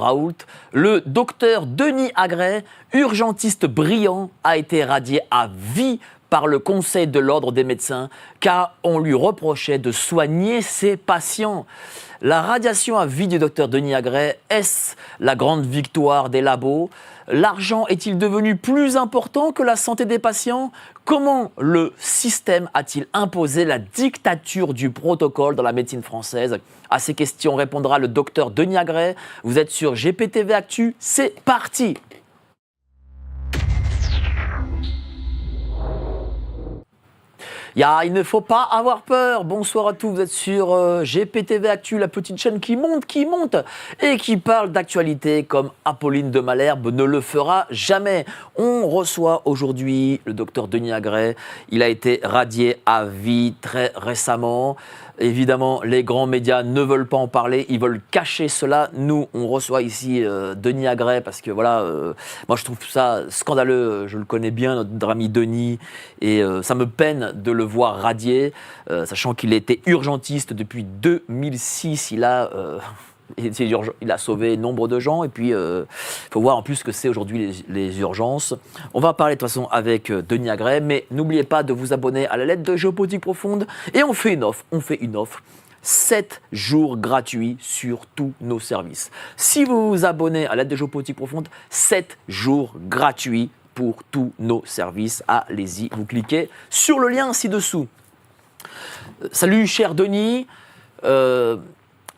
Raoult, le docteur Denis Agrey, urgentiste brillant, a été radié à vie par le Conseil de l'Ordre des médecins car on lui reprochait de soigner ses patients. La radiation à vie du docteur Denis Agrey, est-ce la grande victoire des labos ? L'argent est-il devenu plus important que la santé des patients ? Comment le système a-t-il imposé la dictature du protocole dans la médecine française ? À ces questions répondra le docteur Denis Agrey. Vous êtes sur GPTV Actu, c'est parti ! Il ne faut pas avoir peur. Bonsoir à tous, vous êtes sur GPTV Actu, la petite chaîne qui monte et qui parle d'actualité comme Apolline de Malherbe ne le fera jamais. On reçoit aujourd'hui le docteur Denis Agrey. Il a été radié à vie très récemment. Évidemment, les grands médias ne veulent pas en parler, ils veulent cacher cela. Nous, on reçoit ici Denis Agrey parce que voilà, moi je trouve ça scandaleux. Je le connais bien, notre ami Denis, et ça me peine de le voir radié, sachant qu'il était urgentiste depuis 2006. Il a sauvé nombre de gens et puis il faut voir en plus ce que c'est aujourd'hui les urgences. On va parler de toute façon avec Denis Agrey, mais n'oubliez pas de vous abonner à la lettre de Géopolitique Profonde et on fait une offre. 7 jours gratuits sur tous nos services. Si vous vous abonnez à l'aide de Géopolitique Profonde, 7 jours gratuits pour tous nos services. Allez-y, vous cliquez sur le lien ci-dessous. Salut cher Denis.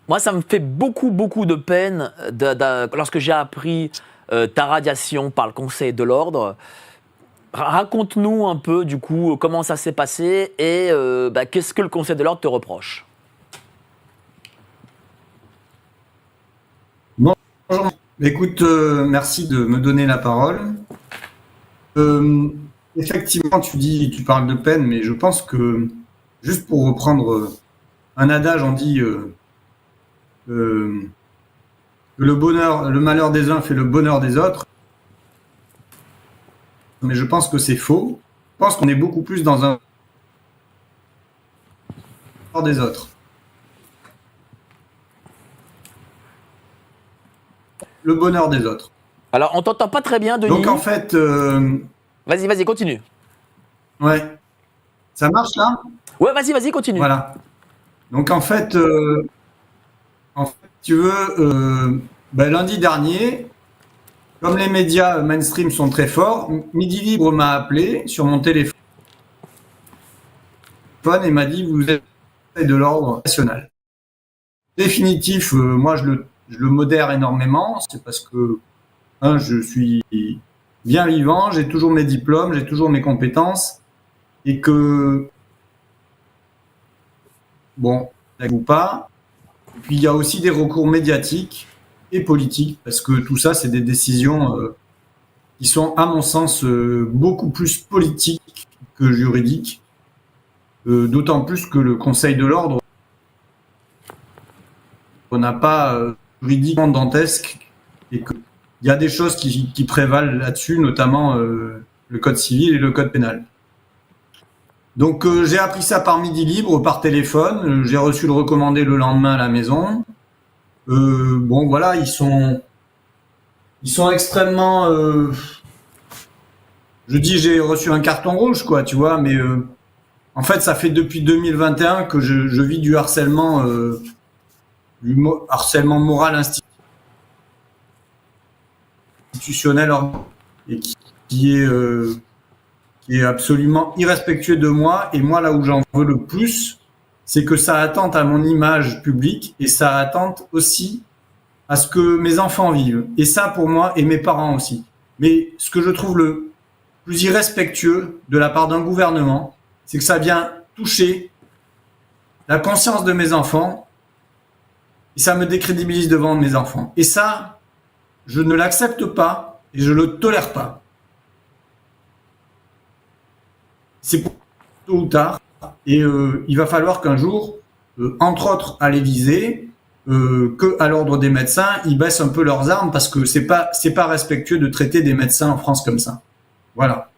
Moi, ça me fait beaucoup de peine lorsque j'ai appris ta radiation par le Conseil de l'Ordre. Raconte-nous un peu, du coup, comment ça s'est passé et qu'est-ce que le Conseil de l'Ordre te reproche ? Bonjour. Écoute, merci de me donner la parole. Effectivement, tu parles de peine, mais je pense que, juste pour reprendre un adage, on dit que le malheur des uns fait le bonheur des autres. Mais je pense que c'est faux. Je pense qu'on est beaucoup plus dans un bonheur des autres. Le bonheur des autres. Alors, on t'entend pas très bien, Denis. Donc, en fait... Vas-y, continue. Ouais. Ça marche, là ? Ouais, vas-y, continue. Voilà. Donc, en fait, tu veux, lundi dernier, comme les médias mainstream sont très forts, Midi Libre m'a appelé sur mon téléphone et m'a dit « Vous êtes de l'ordre national ». Définitif, moi je le modère énormément, c'est parce que je suis bien vivant, j'ai toujours mes diplômes, j'ai toujours mes compétences et que, bon, ou pas. Et puis il y a aussi des recours médiatiques et politiques parce que tout ça, c'est des décisions qui sont, à mon sens, beaucoup plus politiques que juridiques. D'autant plus que le Conseil de l'Ordre, on n'a pas juridiquement dantesque et qu'il y a des choses qui prévalent là-dessus, notamment le Code civil et le Code pénal. Donc j'ai appris ça par Midi Libre, par téléphone. J'ai reçu le recommandé le lendemain à la maison. Bon voilà, ils sont extrêmement. Je dis j'ai reçu un carton rouge quoi, tu vois, mais en fait ça fait depuis 2021 que je vis du harcèlement moral institutionnel et qui est absolument irrespectueux de moi. Et moi, là où j'en veux le plus, c'est que ça attente à mon image publique et ça attente aussi à ce que mes enfants vivent. Et ça, pour moi, et mes parents aussi. Mais ce que je trouve le plus irrespectueux de la part d'un gouvernement, c'est que ça vient toucher la conscience de mes enfants et ça me décrédibilise devant mes enfants. Et ça, je ne l'accepte pas et je le tolère pas. C'est pour tôt ou tard et il va falloir qu'un jour, entre autres à l'Élysée, qu'à l'ordre des médecins, ils baissent un peu leurs armes parce que c'est pas respectueux de traiter des médecins en France comme ça. Voilà.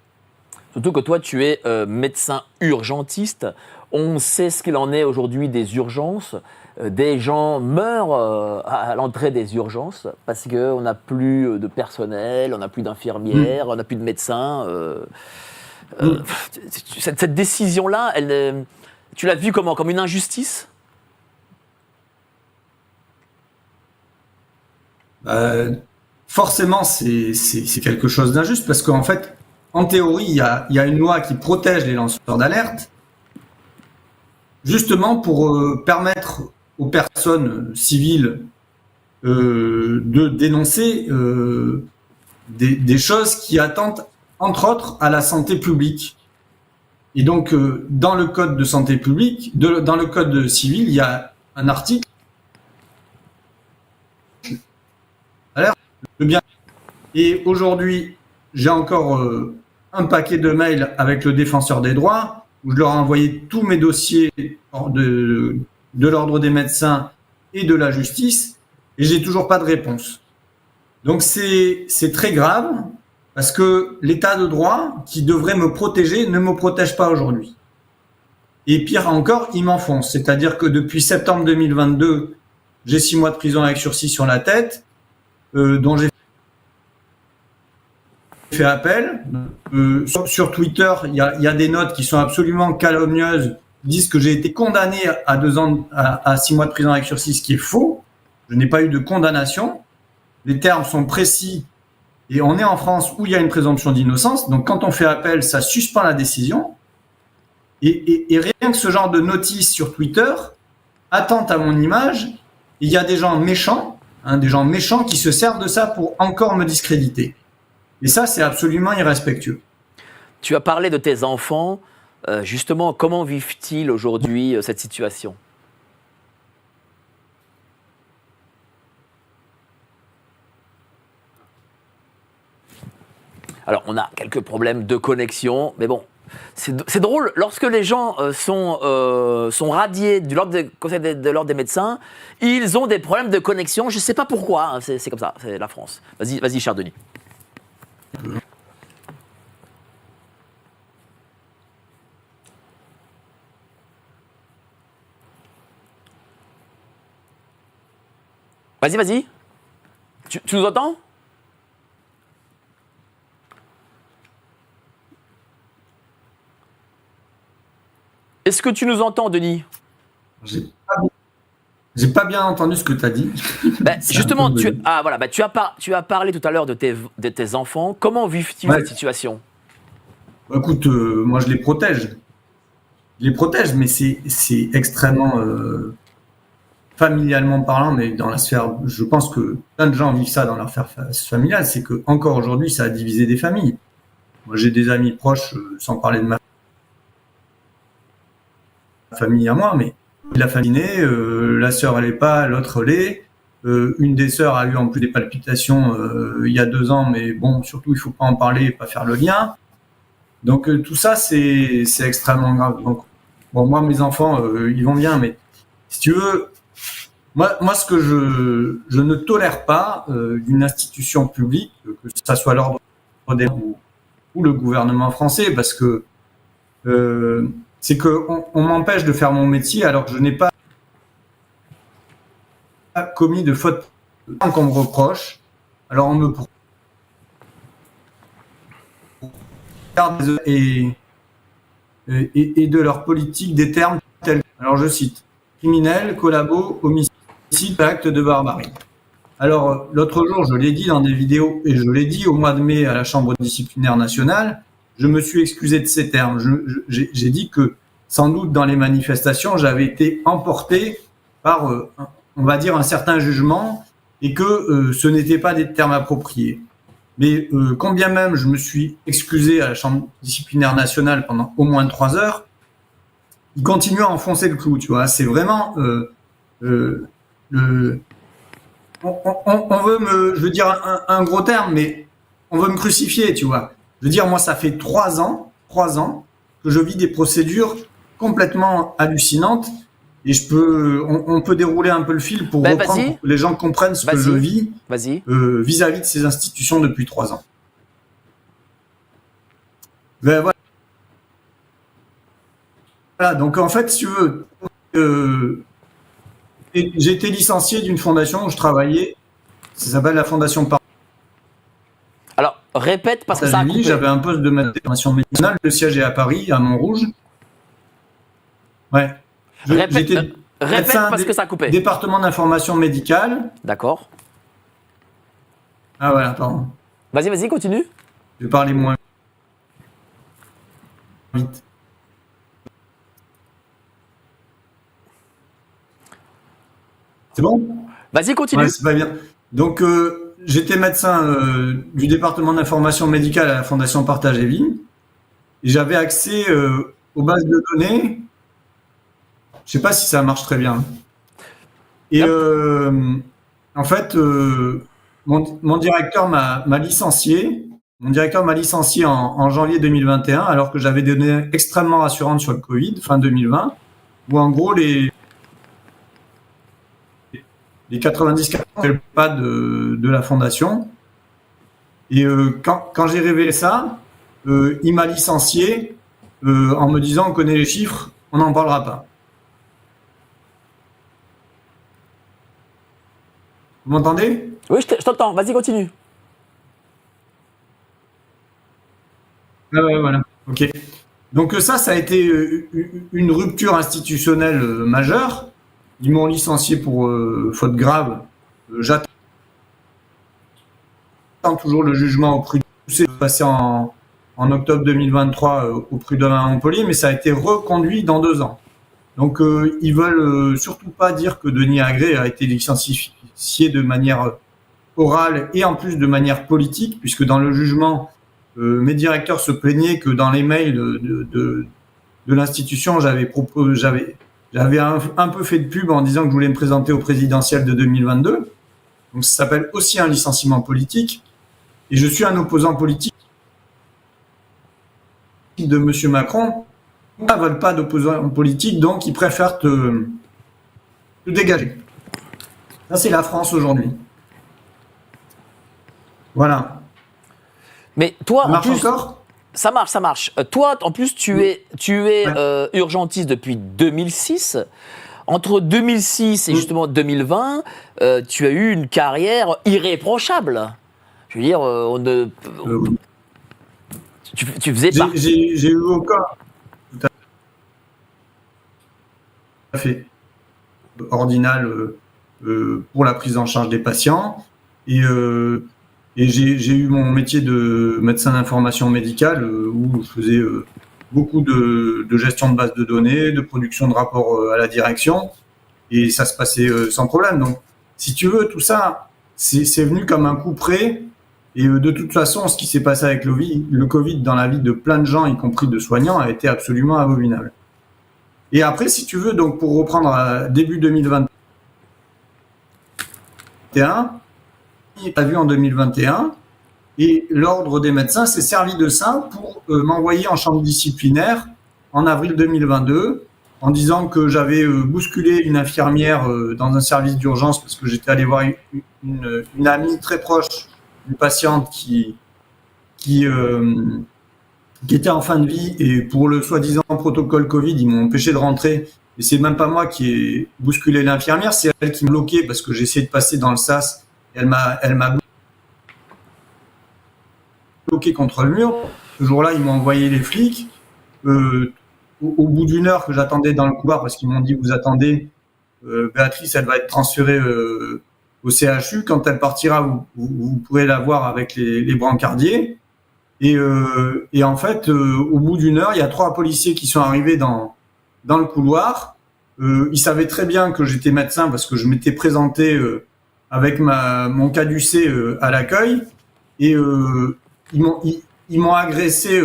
Surtout que toi, tu es médecin urgentiste. On sait ce qu'il en est aujourd'hui des urgences. des gens meurent à l'entrée des urgences parce qu'on n'a plus de personnel, on n'a plus d'infirmières, on n'a plus de médecins. Cette décision-là, tu l'as vue comment? Comme une injustice? Forcément, c'est quelque chose d'injuste parce qu'en fait, en théorie, il y a une loi qui protège les lanceurs d'alerte, justement pour permettre aux personnes civiles de dénoncer des choses qui attentent, entre autres, à la santé publique. Et donc, dans le code de santé publique, dans le code civil, il y a un article. Le bien. Et aujourd'hui, j'ai encore un paquet de mails avec le défenseur des droits où je leur ai envoyé tous mes dossiers de l'ordre des médecins et de la justice et j'ai toujours pas de réponse. Donc c'est très grave parce que l'état de droit qui devrait me protéger ne me protège pas aujourd'hui. Et pire encore, il m'enfonce. C'est-à-dire que depuis septembre 2022, j'ai 6 mois de prison avec sursis sur la tête, dont j'ai fait appel. Sur Twitter, il y a des notes qui sont absolument calomnieuses, qui disent que j'ai été condamné à 2 ans, à 6 mois de prison avec sursis, ce qui est faux. Je n'ai pas eu de condamnation. Les termes sont précis et on est en France où il y a une présomption d'innocence. Donc quand on fait appel, ça suspend la décision. Et rien que ce genre de notice sur Twitter attente à mon image. Il y a des gens méchants, des gens méchants qui se servent de ça pour encore me discréditer. Et ça, c'est absolument irrespectueux. Tu as parlé de tes enfants. Justement, comment vivent-ils aujourd'hui cette situation? Alors, on a quelques problèmes de connexion, mais bon, c'est drôle. Lorsque les gens sont radiés du Conseil de l'ordre des médecins, ils ont des problèmes de connexion. Je ne sais pas pourquoi, hein, c'est comme ça, c'est la France. Vas-y, cher Denis. Vas-y. Tu nous entends? Est-ce que tu nous entends, Denis? J'ai pas bien entendu ce que tu as dit. Justement, tu as parlé tout à l'heure de tes enfants. Comment vivent-ils cette situation? Écoute, moi je les protège. Je les protège, mais c'est extrêmement familialement parlant, mais dans la sphère, je pense que plein de gens vivent ça dans leur sphère familiale, c'est que encore aujourd'hui, ça a divisé des familles. Moi, j'ai des amis proches, sans parler de ma famille à moi, mais la famille, la sœur elle est pas, l'autre l'est. Une des sœurs a eu en plus des palpitations il y a 2 ans, mais bon, surtout il faut pas en parler, pas faire le lien. Donc tout ça c'est extrêmement grave. Donc bon, moi mes enfants ils vont bien, mais si tu veux, moi ce que je ne tolère pas d'une institution publique, que ça soit l'ordre des ou le gouvernement français, parce que c'est qu'on m'empêche de faire mon métier alors que je n'ai pas commis de faute qu'on me reproche. Alors on me et de leur politique des termes tels, alors je cite, criminel, collabo, homicide, acte de barbarie. Alors l'autre jour, je l'ai dit dans des vidéos et je l'ai dit au mois de mai à la Chambre disciplinaire nationale, je me suis excusé de ces termes. J'ai dit que sans doute dans les manifestations, j'avais été emporté par, on va dire, un certain jugement et que ce n'étaient pas des termes appropriés. Mais quand bien même je me suis excusé à la Chambre disciplinaire nationale pendant au moins 3 heures, ils continuent à enfoncer le clou, tu vois. C'est vraiment... on veut je veux dire un gros terme, mais on veut me crucifier, tu vois. Je veux dire, moi, ça fait 3 ans que je vis des procédures complètement hallucinantes. Et on peut dérouler un peu le fil pour reprendre, pour que les gens comprennent ce que je vis vis-à-vis de ces institutions depuis 3 ans. Ben, voilà, donc en fait, si tu veux, j'ai été licencié d'une fondation où je travaillais. Ça s'appelle la Fondation Alors, répète parce que ça a coupé. J'avais un poste de formation médicale. Le siège est à Paris, à Montrouge. Ouais. Répète parce que ça a coupé. Département d'information médicale. D'accord. Ah voilà, pardon. Vas-y, continue. Je vais parler moins vite. C'est bon? Vas-y, continue. Ouais, c'est pas bien. Donc, j'étais médecin du département d'information médicale à la Fondation Partage et Vie. Et j'avais accès aux bases de données. Je sais pas si ça marche très bien. Et en fait, mon directeur m'a licencié. Mon directeur m'a licencié en janvier 2021, alors que j'avais des données extrêmement rassurantes sur le Covid, fin 2020, où en gros, les 90 cas n'étaient pas de la fondation. Et quand j'ai révélé ça, il m'a licencié en me disant on connaît les chiffres, on n'en parlera pas. Vous m'entendez? Oui, je t'entends. Vas-y, continue. Ah ouais, voilà. Ok. Donc ça a été une rupture institutionnelle majeure. Ils m'ont licencié pour faute grave. J'attends toujours le jugement au prud'homme. C'est passé en octobre 2023 au prud'homme à Montpellier, mais ça a été reconduit dans 2 ans. Donc ils veulent surtout pas dire que Denis Agré a été licencié de manière orale et en plus de manière politique, puisque dans le jugement, mes directeurs se plaignaient que dans les mails de l'institution, j'avais un peu fait de pub en disant que je voulais me présenter au présidentiel de 2022. Donc ça s'appelle aussi un licenciement politique. Et je suis un opposant politique de M. Macron. Ils ne veulent pas d'opposants politiques, donc ils préfèrent te dégager. Ça, c'est la France aujourd'hui. Voilà. Mais toi, Ça marche en plus, encore? ça marche. Toi, en plus, tu es urgentiste depuis 2006. Entre 2006 et justement 2020, tu as eu une carrière irréprochable. Je veux dire, tu faisais pas. J'ai eu aucun. Tout à fait. Ordinal pour la prise en charge des patients. Et j'ai eu mon métier de médecin d'information médicale où je faisais beaucoup de gestion de base de données, de production de rapports à la direction. Et ça se passait sans problème. Donc, si tu veux, tout ça, c'est venu comme un coup près. Et de toute façon, ce qui s'est passé avec le Covid dans la vie de plein de gens, y compris de soignants, a été absolument abominable. Et après, si tu veux, donc pour reprendre à début 2021, il a vu en 2021, et l'ordre des médecins s'est servi de ça pour m'envoyer en chambre disciplinaire en avril 2022, en disant que j'avais bousculé une infirmière dans un service d'urgence parce que j'étais allé voir une amie très proche, une patiente qui était en fin de vie, et pour le soi-disant protocole Covid, ils m'ont empêché de rentrer. Et c'est même pas moi qui ai bousculé l'infirmière, c'est elle qui me bloquait parce que j'essayais de passer dans le sas. Elle m'a bloqué contre le mur. Ce jour-là, ils m'ont envoyé les flics. Au bout d'une heure que j'attendais dans le couloir, parce qu'ils m'ont dit vous attendez, Béatrice, elle va être transférée au CHU. Quand elle partira, vous pourrez la voir avec les brancardiers. Et en fait, au bout d'une heure, il y a 3 policiers qui sont arrivés dans le couloir. Ils savaient très bien que j'étais médecin parce que je m'étais présenté avec mon caducée à l'accueil. Et ils m'ont agressé.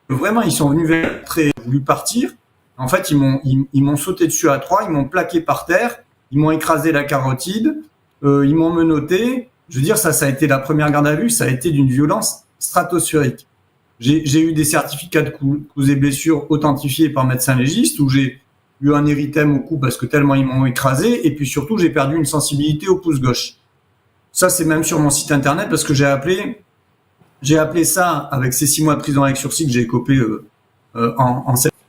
Vraiment, ils sont venus vers très voulu partir. En fait, ils m'ont sauté dessus à 3, ils m'ont plaqué par terre, ils m'ont écrasé la carotide, ils m'ont menotté. Je veux dire, ça a été la première garde à vue, ça a été d'une violence stratosphérique. J'ai eu des certificats de causes et blessures authentifiés par médecin légiste, où j'ai eu un érythème au cou parce que tellement ils m'ont écrasé, et puis surtout, j'ai perdu une sensibilité au pouce gauche. Ça, c'est même sur mon site internet parce que j'ai appelé ça, avec ces 6 mois de prison avec sursis que j'ai écopé en septembre.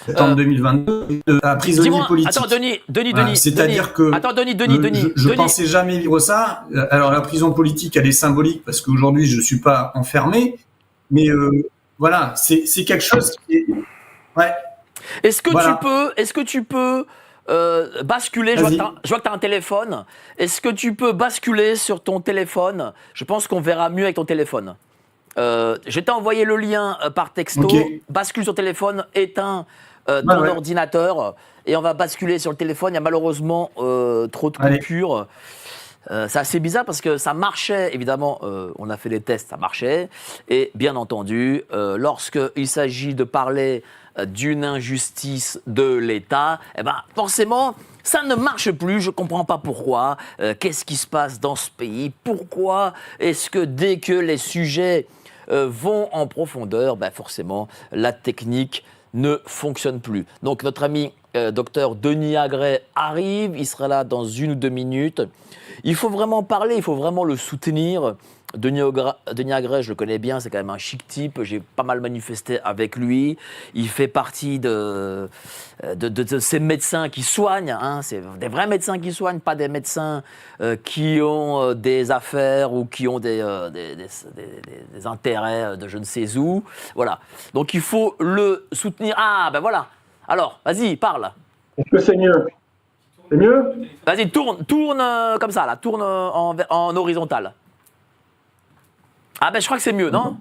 septembre 2022, un prisonnier politique. Attends, Denis. C'est-à-dire que attends, Denis. Je pensais jamais vivre ça. Alors la prison politique, elle est symbolique parce qu'aujourd'hui je suis pas enfermé, mais voilà, c'est quelque chose qui est. Ouais. Est-ce que tu peux basculer, je vois que tu as un téléphone. Est-ce que tu peux basculer sur ton téléphone? Je pense qu'on verra mieux avec ton téléphone. Je t'ai envoyé le lien par texto. Okay. Bascule sur téléphone, éteins ton ordinateur et on va basculer sur le téléphone. Il y a malheureusement trop de coupures. C'est assez bizarre parce que ça marchait, évidemment, on a fait les tests, ça marchait. Et bien entendu, lorsqu'il s'agit de parler d'une injustice de l'État, eh ben, forcément, ça ne marche plus. Je ne comprends pas pourquoi. Qu'est-ce qui se passe dans ce pays? Pourquoi est-ce que dès que les sujets vont en profondeur, ben forcément, la technique ne fonctionne plus. Donc, notre ami docteur Denis Agré arrive. Il sera là dans 1 ou 2 minutes. Il faut vraiment parler, il faut vraiment le soutenir. Denis Agré, je le connais bien, c'est quand même un chic type. J'ai pas mal manifesté avec lui. Il fait partie de ces médecins qui soignent. Hein. C'est des vrais médecins qui soignent, pas des médecins qui ont des affaires ou qui ont des intérêts de je ne sais où. Voilà. Donc il faut le soutenir. Ah, ben voilà. Alors, vas-y, parle. Est-ce que c'est mieux? C'est mieux? Vas-y, tourne comme ça, là. Tourne en horizontal. Ah ben je crois que c'est mieux, non?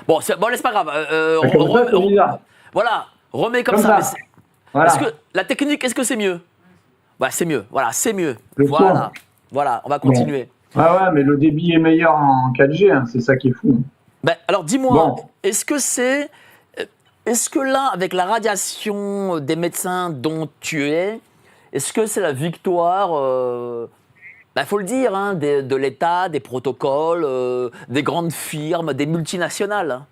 Bon, c'est pas grave. Voilà, remets comme ça. Voilà. Est-ce que la technique, est-ce que c'est mieux? Ouais, c'est mieux. Voilà, c'est mieux. Voilà, on va continuer. Bon. Ah ouais, mais le débit est meilleur en 4G, hein, c'est ça qui est fou. Ben, alors dis-moi, est-ce que là, avec la radiation des médecins dont tu es, est-ce que c'est la victoire faut le dire, hein, de l'État, des protocoles, des grandes firmes, des multinationales? Hein.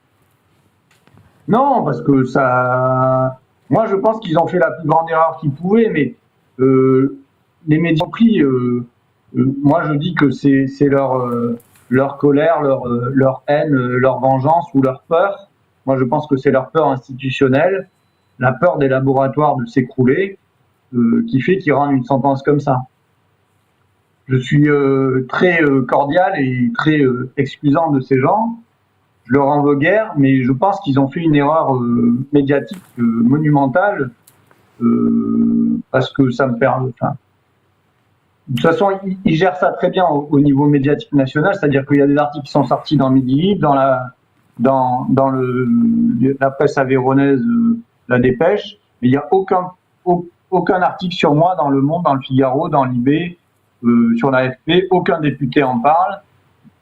Non, parce que ça... Moi, je pense qu'ils ont fait la plus grande erreur qu'ils pouvaient, mais les médias ont pris... moi, je dis que c'est leur colère, leur haine, leur vengeance ou leur peur. Moi, je pense que c'est leur peur institutionnelle, la peur des laboratoires de s'écrouler, qui fait qu'ils rendent une sentence comme ça. Je suis très cordial et très excusant de ces gens. Je leur en veux guère, mais je pense qu'ils ont fait une erreur médiatique monumentale parce que ça me permet... De toute façon, ils gèrent ça très bien au niveau médiatique national, c'est-à-dire qu'il y a des articles qui sont sortis dans Midi Libre, dans la presse aveyronnaise, La Dépêche, mais il n'y a aucun article sur moi dans Le Monde, dans Le Figaro, dans l'IB, sur l'AFP, aucun député en parle.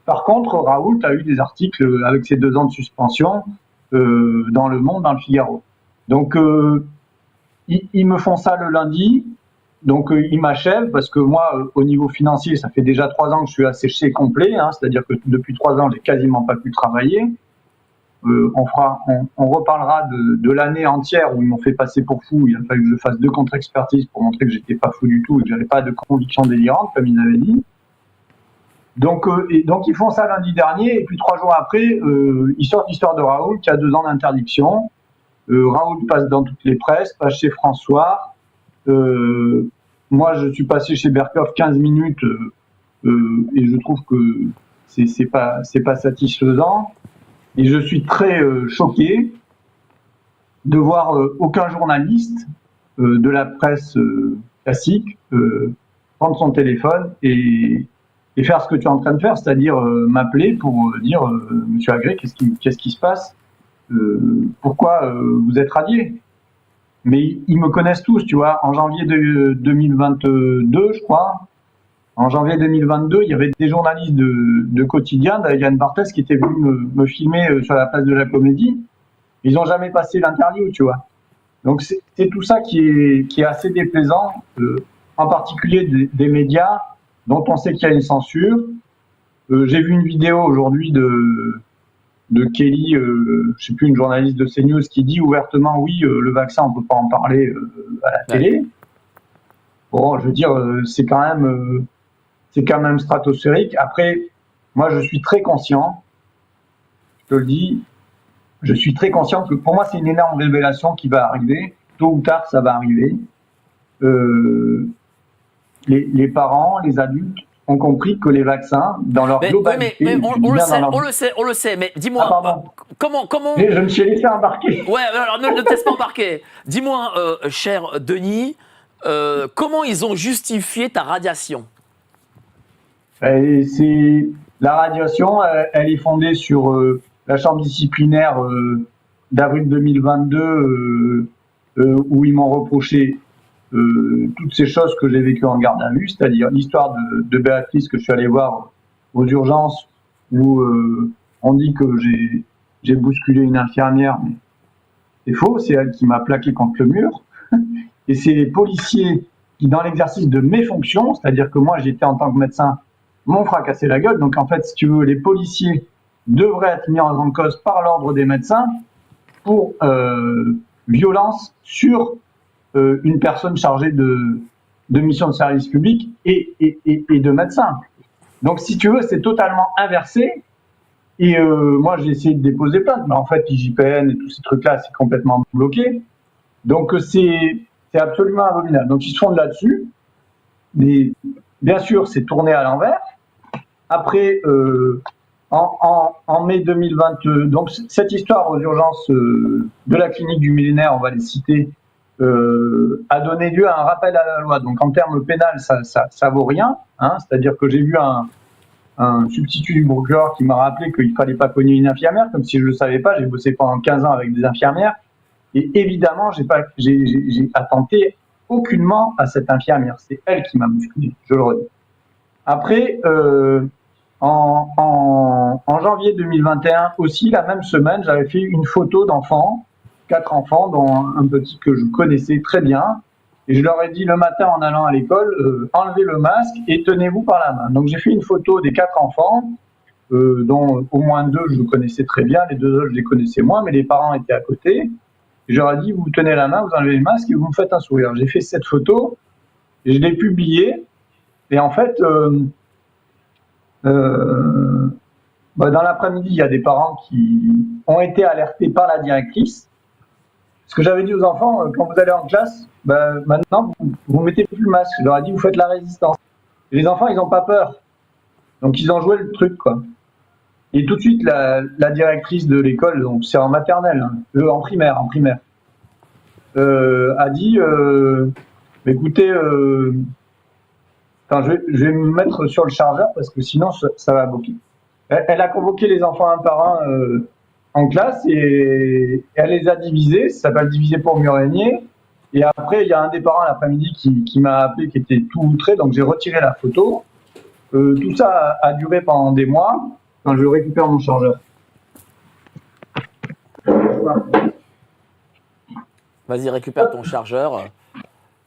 Par contre, Raoult a eu des articles avec ses 2 ans de suspension dans Le Monde, dans Le Figaro. Donc, ils me font ça le lundi, donc ils m'achèvent, parce que moi, au niveau financier, ça fait déjà 3 ans que je suis asséché complet, hein, c'est-à-dire que depuis 3 ans, j'ai quasiment pas pu travailler. On reparlera de l'année entière où ils m'ont fait passer pour fou. Il a fallu que je fasse 2 contre-expertises pour montrer que j'étais pas fou du tout et que j'avais pas de conviction délirante, comme ils avaient dit. Donc ils font ça lundi dernier, et puis 3 jours après, ils sortent l'histoire de Raoult qui a 2 ans d'interdiction. Raoult passe dans toutes les presses, passe chez François. Moi, je suis passé chez Berkoff 15 minutes et je trouve que c'est pas satisfaisant. Et je suis très choqué de voir aucun journaliste de la presse classique prendre son téléphone et faire ce que tu es en train de faire, c'est-à-dire m'appeler pour dire Monsieur Agré, qu'est-ce qui se passe, pourquoi vous êtes radié? Mais ils me connaissent tous, tu vois. En janvier 2022, je crois, en janvier 2022, il y avait des journalistes de quotidien, d'Yann Barthès, qui étaient venus me filmer sur la place de la Comédie. Ils n'ont jamais passé l'interview, tu vois. Donc c'est tout ça qui est assez déplaisant, en particulier des médias dont on sait qu'il y a une censure. J'ai vu une vidéo aujourd'hui de Kelly, je sais plus, une journaliste de CNews qui dit ouvertement oui, le vaccin, on peut pas en parler à la télé. Bon, je veux dire, c'est quand même stratosphérique. Après, moi, je suis très conscient, je te le dis, je suis très conscient que pour moi, c'est une énorme révélation qui va arriver. Tôt ou tard, ça va arriver. Les parents, les adultes ont compris que les vaccins, dans leur globalité, on le sait, mais dis-moi, comment... Mais je me suis laissé embarquer. Ouais, alors ne te laisse pas embarquer. Dis-moi, cher Denis, comment ils ont justifié ta radiation? La radiation, elle est fondée sur la chambre disciplinaire d'avril 2022, où ils m'ont reproché toutes ces choses que j'ai vécues en garde à vue, c'est-à-dire l'histoire de Béatrice que je suis allé voir aux urgences, où on dit que j'ai bousculé une infirmière, mais c'est faux, c'est elle qui m'a plaqué contre le mur. Et c'est les policiers qui, dans l'exercice de mes fonctions, c'est-à-dire que moi j'étais en tant que médecin, m'ont fracassé la gueule. Donc en fait, si tu veux, les policiers devraient être mis en grande cause par l'ordre des médecins pour violence sur une personne chargée de mission de service public et de médecin. Donc si tu veux, c'est totalement inversé. Et moi, j'ai essayé de déposer plainte, mais en fait, l'IJPN et tous ces trucs-là, c'est complètement bloqué. Donc c'est absolument abominable. Donc ils se fondent là-dessus. Mais bien sûr, c'est tourné à l'envers. Après, en mai 2022, donc cette histoire aux urgences de la clinique du millénaire, on va les citer, a donné lieu à un rappel à la loi. Donc en termes pénal, ça vaut rien. Hein, c'est-à-dire que j'ai vu un substitut du procureur qui m'a rappelé qu'il fallait pas cogner une infirmière, comme si je le savais pas. J'ai bossé pendant 15 ans avec des infirmières. Et évidemment, j'ai attenté aucunement à cette infirmière. C'est elle qui m'a bousculé, je le redis. Après, en janvier 2021 aussi, la même semaine, j'avais fait une photo d'enfants, 4 enfants, dont un petit que je connaissais très bien. Et je leur ai dit le matin en allant à l'école, enlevez le masque et tenez-vous par la main. Donc j'ai fait une photo des 4 enfants, dont au moins 2 je connaissais très bien, les 2 autres je les connaissais moins, mais les parents étaient à côté. Et je leur ai dit, vous tenez la main, vous enlevez le masque et vous me faites un sourire. J'ai fait cette photo et je l'ai publiée. Et en fait, dans l'après-midi, il y a des parents qui ont été alertés par la directrice. Ce que j'avais dit aux enfants, quand vous allez en classe, maintenant, vous mettez plus le masque. Je leur ai dit, vous faites la résistance. Et les enfants, ils n'ont pas peur. Donc, ils ont joué le truc, quoi. Et tout de suite, la directrice de l'école, donc c'est en maternelle, hein, en primaire, a dit, écoutez, je vais me mettre sur le chargeur parce que sinon ça va bloquer. Elle a convoqué les enfants un par un en classe et elle les a divisés, ça s'appelle diviser pour mieux régner. Et après, il y a un des parents l'après-midi qui m'a appelé, qui était tout outré, donc j'ai retiré la photo. Tout ça a duré pendant des mois quand je récupère mon chargeur. Vas-y, récupère ton chargeur.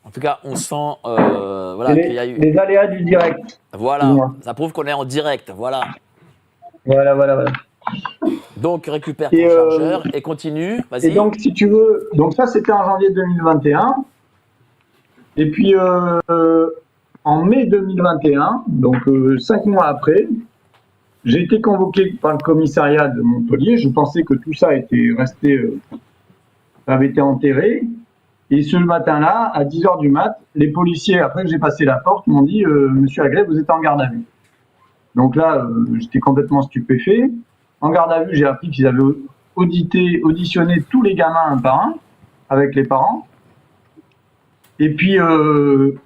En tout cas, on sent qu'il y a eu... Les aléas du direct. Voilà, ça prouve qu'on est en direct, voilà. Voilà. Donc, récupère ton chargeur et continue, vas-y. Et donc, si tu veux... Donc ça, c'était en janvier 2021. Et puis, en mai 2021, donc 5 mois après, j'ai été convoqué par le commissariat de Montpellier. Je pensais que tout ça avait été enterré. Et ce matin-là, à 10h du mat, les policiers, après que j'ai passé la porte, m'ont dit « Monsieur Agré, vous êtes en garde à vue ». Donc là, j'étais complètement stupéfait. En garde à vue, j'ai appris qu'ils avaient auditionné tous les gamins un par un, avec les parents. Et puis le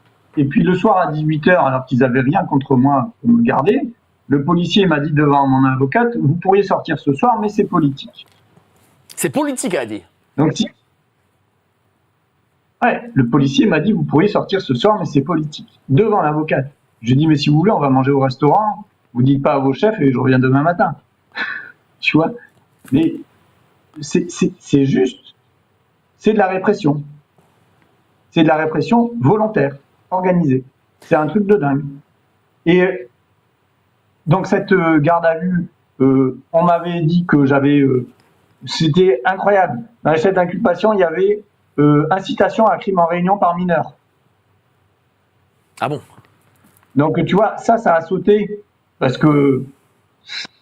soir à 18h, alors qu'ils n'avaient rien contre moi pour me garder, le policier m'a dit devant mon avocate « Vous pourriez sortir ce soir, mais c'est politique ». C'est politique, elle a dit. Donc si... Ouais, le policier m'a dit, vous pourriez sortir ce soir, mais c'est politique. Devant l'avocate. J'ai dit, mais si vous voulez, on va manger au restaurant. Vous dites pas à vos chefs et je reviens demain matin. Tu vois? Mais c'est juste, c'est de la répression. C'est de la répression volontaire, organisée. C'est un truc de dingue. Et donc cette garde à vue, on m'avait dit que j'avais... c'était incroyable. Dans la chef d'inculpation, il y avait... incitation à crime en réunion par mineur. Ah bon? Donc tu vois, ça a sauté parce que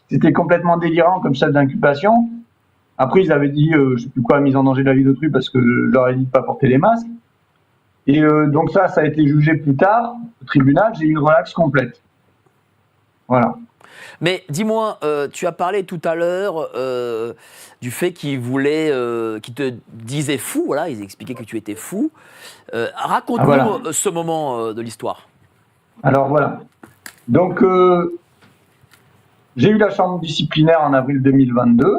c'était complètement délirant comme chef d'inculpation. Après, ils avaient dit, je sais plus quoi, mise en danger de la vie d'autrui parce que je leur ai dit de pas porter les masques. Et donc ça a été jugé plus tard au tribunal. J'ai eu une relaxe complète. Voilà. Mais dis-moi, tu as parlé tout à l'heure du fait qu'ils te disaient fou, voilà, ils expliquaient que tu étais fou. Raconte-nous voilà. ce moment de l'histoire. Alors voilà. Donc j'ai eu la chambre disciplinaire en avril 2022,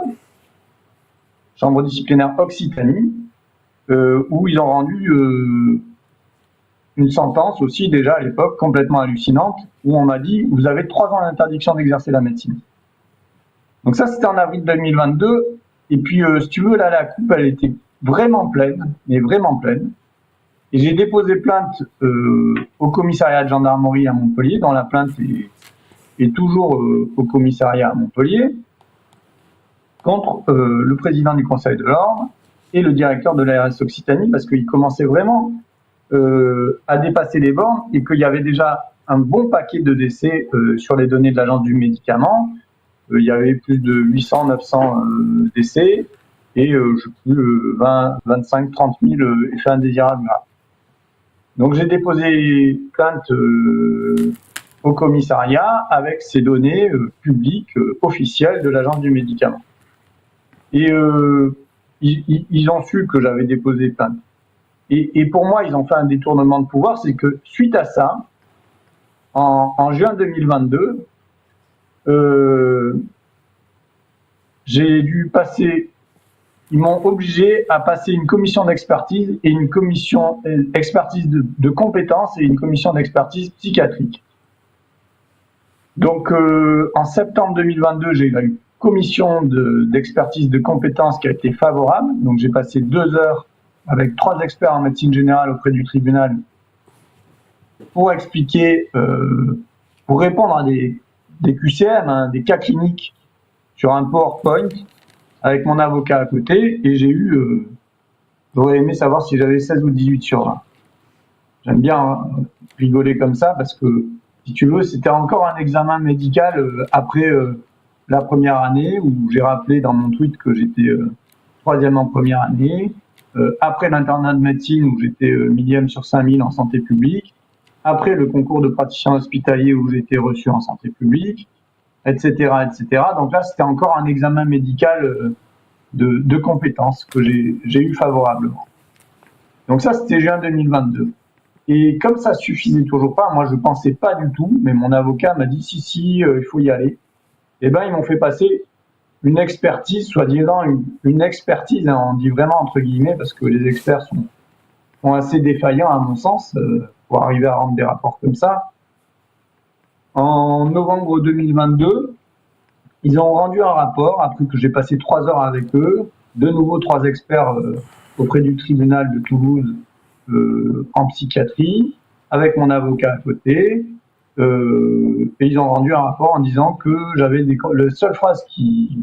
chambre disciplinaire Occitanie, où ils ont rendu une sentence aussi déjà à l'époque complètement hallucinante, où on m'a dit vous avez 3 ans d'interdiction d'exercer la médecine. Donc ça c'était en avril 2022, et puis si tu veux là la coupe elle était vraiment pleine, mais vraiment pleine. Et j'ai déposé plainte au commissariat de gendarmerie à Montpellier, dont la plainte est toujours au commissariat à Montpellier, contre le président du Conseil de l'Ordre et le directeur de l'ARS Occitanie, parce qu'il commençait vraiment à dépasser les bornes et qu'il y avait déjà un bon paquet de décès sur les données de l'Agence du médicament. Il y avait plus de 800, 900 décès et je sais plus 20, 25, 30 000 effets indésirables graves. Donc j'ai déposé plainte au commissariat avec ces données publiques, officielles de l'Agence du médicament. Et ils ont su que j'avais déposé plainte. Et pour moi, ils ont fait un détournement de pouvoir, c'est que suite à ça, en juin 2022, j'ai dû passer, ils m'ont obligé à passer une commission d'expertise et une commission expertise de compétences et une commission d'expertise psychiatrique. Donc en septembre 2022, j'ai eu une commission d'expertise de compétences qui a été favorable. Donc j'ai passé 2 heures avec 3 experts en médecine générale auprès du tribunal pour expliquer, pour répondre à des QCM, hein, des cas cliniques sur un PowerPoint avec mon avocat à côté, et j'ai eu, j'aurais aimé savoir si j'avais 16 ou 18 sur 20. J'aime bien rigoler comme ça parce que, si tu veux, c'était encore un examen médical après la première année, où j'ai rappelé dans mon tweet que j'étais 3e en première année, après l'internat de médecine où j'étais 1000e sur 5000 en santé publique, après le concours de praticien hospitalier où j'ai été reçu en santé publique, etc., etc. Donc là, c'était encore un examen médical de compétences que j'ai eu favorablement. Donc ça, c'était juin 2022. Et comme ça suffisait toujours pas, moi je pensais pas du tout, mais mon avocat m'a dit si, il faut y aller. Et ben ils m'ont fait passer une expertise, soi-disant une expertise, hein, on dit vraiment entre guillemets, parce que les experts sont assez défaillants à mon sens, pour arriver à rendre des rapports comme ça. En novembre 2022, ils ont rendu un rapport, après que j'ai passé 3 heures avec eux, de nouveau 3 experts auprès du tribunal de Toulouse en psychiatrie, avec mon avocat à côté, et ils ont rendu un rapport en disant que j'avais la seule phrase qui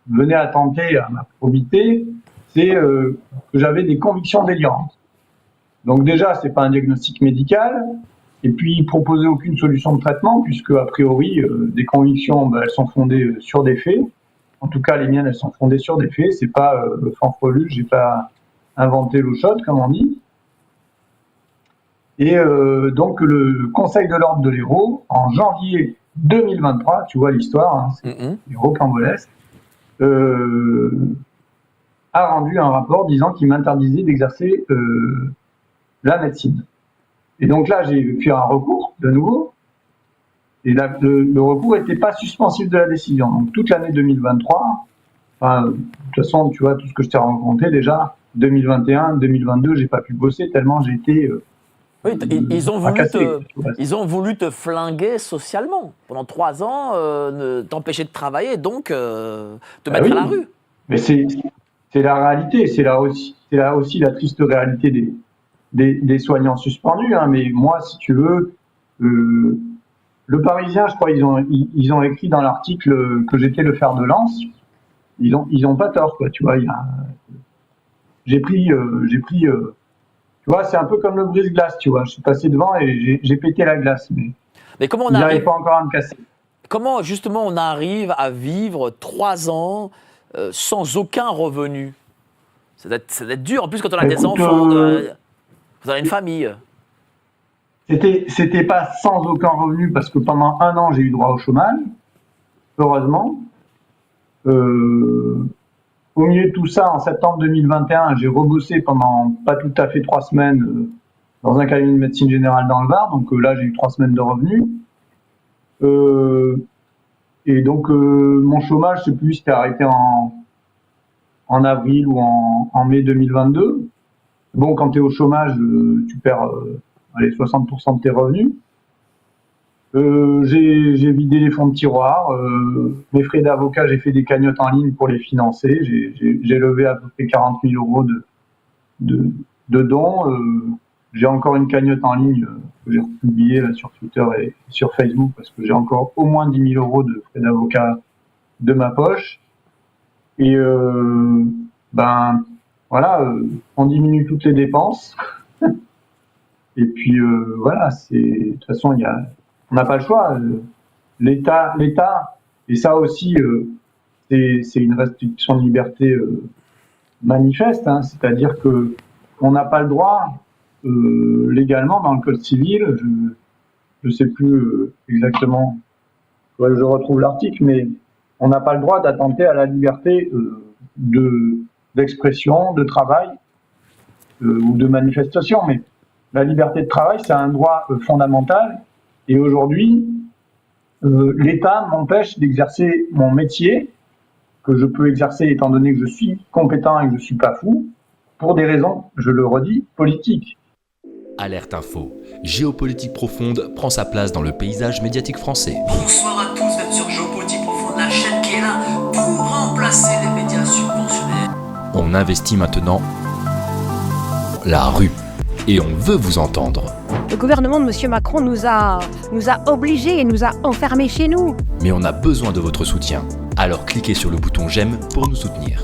venait à tenter à ma probité, c'est que j'avais des convictions délirantes. Donc déjà, c'est pas un diagnostic médical, et puis ils proposaient aucune solution de traitement, puisque a priori, des convictions, elles sont fondées sur des faits. En tout cas, les miennes, elles sont fondées sur des faits. C'est pas fanfreluche, j'ai pas inventé l'eau chaude, comme on dit. Et donc le Conseil de l'Ordre de l'Hérault, en janvier 2023, tu vois l'histoire, hein, c'est rocambolesque, a rendu un rapport disant qu'il m'interdisait d'exercer la médecine. Et donc là, j'ai fait un recours de nouveau, et là, le recours n'était pas suspensif de la décision. Donc toute l'année 2023, de toute façon, tu vois, tout ce que je t'ai raconté déjà, 2021, 2022, j'ai pas pu bosser tellement j'ai été... Oui, ils ont voulu te flinguer socialement. Pendant 3 ans, t'empêcher de travailler, donc te mettre à la rue. Mais c'est la réalité, c'est là aussi la triste réalité des soignants suspendus. Hein. Mais moi, si tu veux, le Parisien, je crois, ils ont écrit dans l'article que j'étais le fer de lance. Ils ont pas tort, quoi. Tu vois, j'ai pris. Tu vois, c'est un peu comme le brise-glace, tu vois. Je suis passé devant et j'ai pété la glace. Mais comment on n'arrive pas encore à me casser. Comment, justement, on arrive à vivre 3 ans sans aucun revenu? Ça doit être dur. En plus, quand on a des Écoute, enfants, vous avez une famille. C'était pas sans aucun revenu parce que pendant 1 an, j'ai eu droit au chômage, heureusement. Au milieu de tout ça, en septembre 2021, j'ai rebossé pendant pas tout à fait 3 semaines dans un cabinet de médecine générale dans le Var. Donc là, j'ai eu 3 semaines de revenus. Et donc, mon chômage, je sais plus, c'était arrêté en avril ou en mai 2022. Bon, quand tu es au chômage, tu perds 60% de tes revenus. J'ai vidé les fonds de tiroir. Mes frais d'avocat, j'ai fait des cagnottes en ligne pour les financer. J'ai levé à peu près 40 000 euros de dons. J'ai encore une cagnotte en ligne que j'ai republiée là, sur Twitter et sur Facebook parce que j'ai encore au moins 10 000 euros de frais d'avocat de ma poche. Et voilà, on diminue toutes les dépenses. Et puis voilà, de toute façon, on n'a pas le choix. L'État, et ça aussi, c'est une restriction de liberté manifeste, hein, c'est-à-dire que on n'a pas le droit légalement dans le code civil. Je sais plus exactement. Ouais, je retrouve l'article, mais on n'a pas le droit d'attenter à la liberté d'expression, de travail ou de manifestation. Mais la liberté de travail, c'est un droit fondamental. Et aujourd'hui, l'État m'empêche d'exercer mon métier que je peux exercer étant donné que je suis compétent et que je suis pas fou, pour des raisons, je le redis, politiques. Alerte Info. Géopolitique profonde prend sa place dans le paysage médiatique français. Bonsoir à tous, vous êtes sur Géopolitique Profonde, la chaîne qui est là pour remplacer les médias subventionnés. On investit maintenant la rue et on veut vous entendre. Le gouvernement de M. Macron nous a obligés et nous a enfermés chez nous. Mais on a besoin de votre soutien. Alors cliquez sur le bouton j'aime pour nous soutenir.